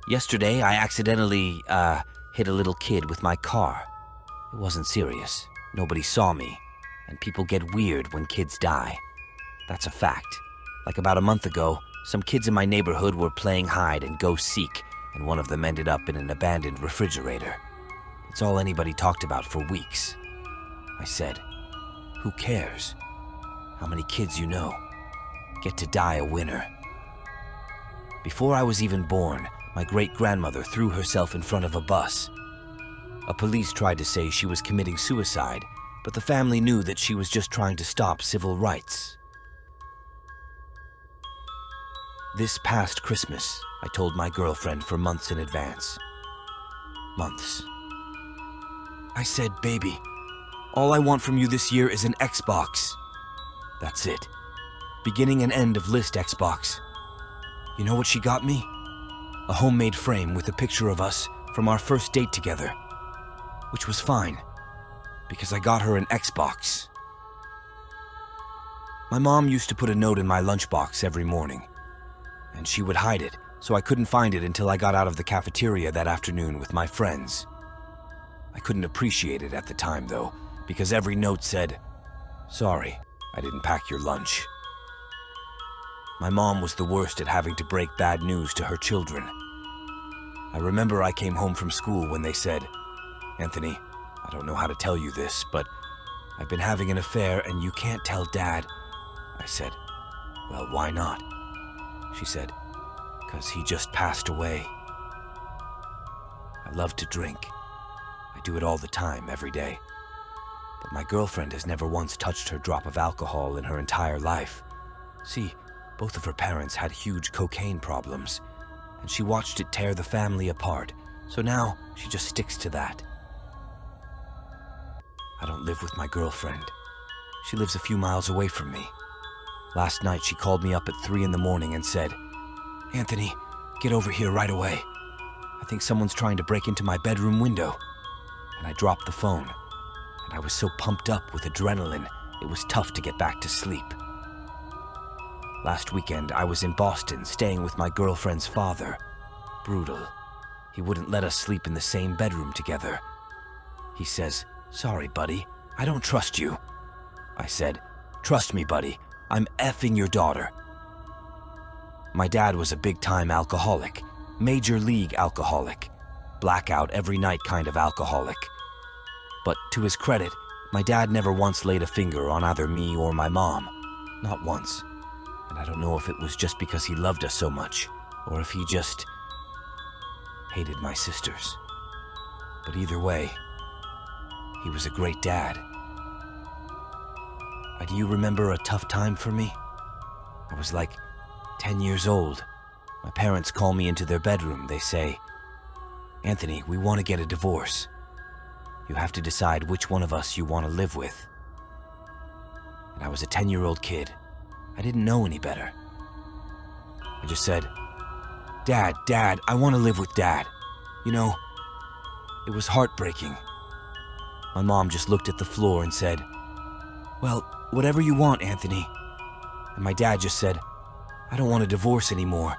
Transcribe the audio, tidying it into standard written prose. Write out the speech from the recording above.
Yesterday, I accidentally, hit a little kid with my car. It wasn't serious. Nobody saw me. And people get weird when kids die. That's a fact. Like about a month ago, some kids in my neighborhood were playing hide and go seek, and one of them ended up in an abandoned refrigerator. It's all anybody talked about for weeks. I said, who cares? How many kids you know get to die a winner? Before I was even born, my great-grandmother threw herself in front of a bus. A police tried to say she was committing suicide, but the family knew that she was just trying to stop civil rights. This past Christmas, I told my girlfriend for months in advance. Months. I said, baby, all I want from you this year is an Xbox. That's it. Beginning and end of list Xbox. You know what she got me? A homemade frame with a picture of us from our first date together. Which was fine, because I got her an Xbox. My mom used to put a note in my lunchbox every morning, and she would hide it, so I couldn't find it until I got out of the cafeteria that afternoon with my friends. I couldn't appreciate it at the time, though, because every note said, "Sorry, I didn't pack your lunch." My mom was the worst at having to break bad news to her children. I remember I came home from school when they said, "Anthony, I don't know how to tell you this, but I've been having an affair and you can't tell Dad." I said, "Well, why not?" She said, "'Cause he just passed away." I love to drink. I do it all the time, every day. But my girlfriend has never once touched her drop of alcohol in her entire life. See, both of her parents had huge cocaine problems, and she watched it tear the family apart, so now she just sticks to that. I don't live with my girlfriend. She lives a few miles away from me. Last night she called me up at 3 in the morning and said, "Anthony, get over here right away. I think someone's trying to break into my bedroom window." And I dropped the phone, and I was so pumped up with adrenaline, it was tough to get back to sleep. Last weekend, I was in Boston staying with my girlfriend's father. Brutal. He wouldn't let us sleep in the same bedroom together. He says, "Sorry, buddy, I don't trust you." I said, "Trust me, buddy, I'm effing your daughter." My dad was a big-time alcoholic, major league alcoholic, blackout every night kind of alcoholic. But to his credit, my dad never once laid a finger on either me or my mom. Not once. And I don't know if it was just because he loved us so much, or if he just hated my sisters. But either way, he was a great dad. Do you remember a tough time for me? I was like 10 years old. My parents call me into their bedroom. They say, "Anthony, we want to get a divorce. You have to decide which one of us you want to live with." And I was a 10-year-old kid. I didn't know any better. I just said, Dad, I want to live with Dad." You know, it was heartbreaking. My mom just looked at the floor and said, "Well, whatever you want, Anthony." And my dad just said, "I don't want a divorce anymore.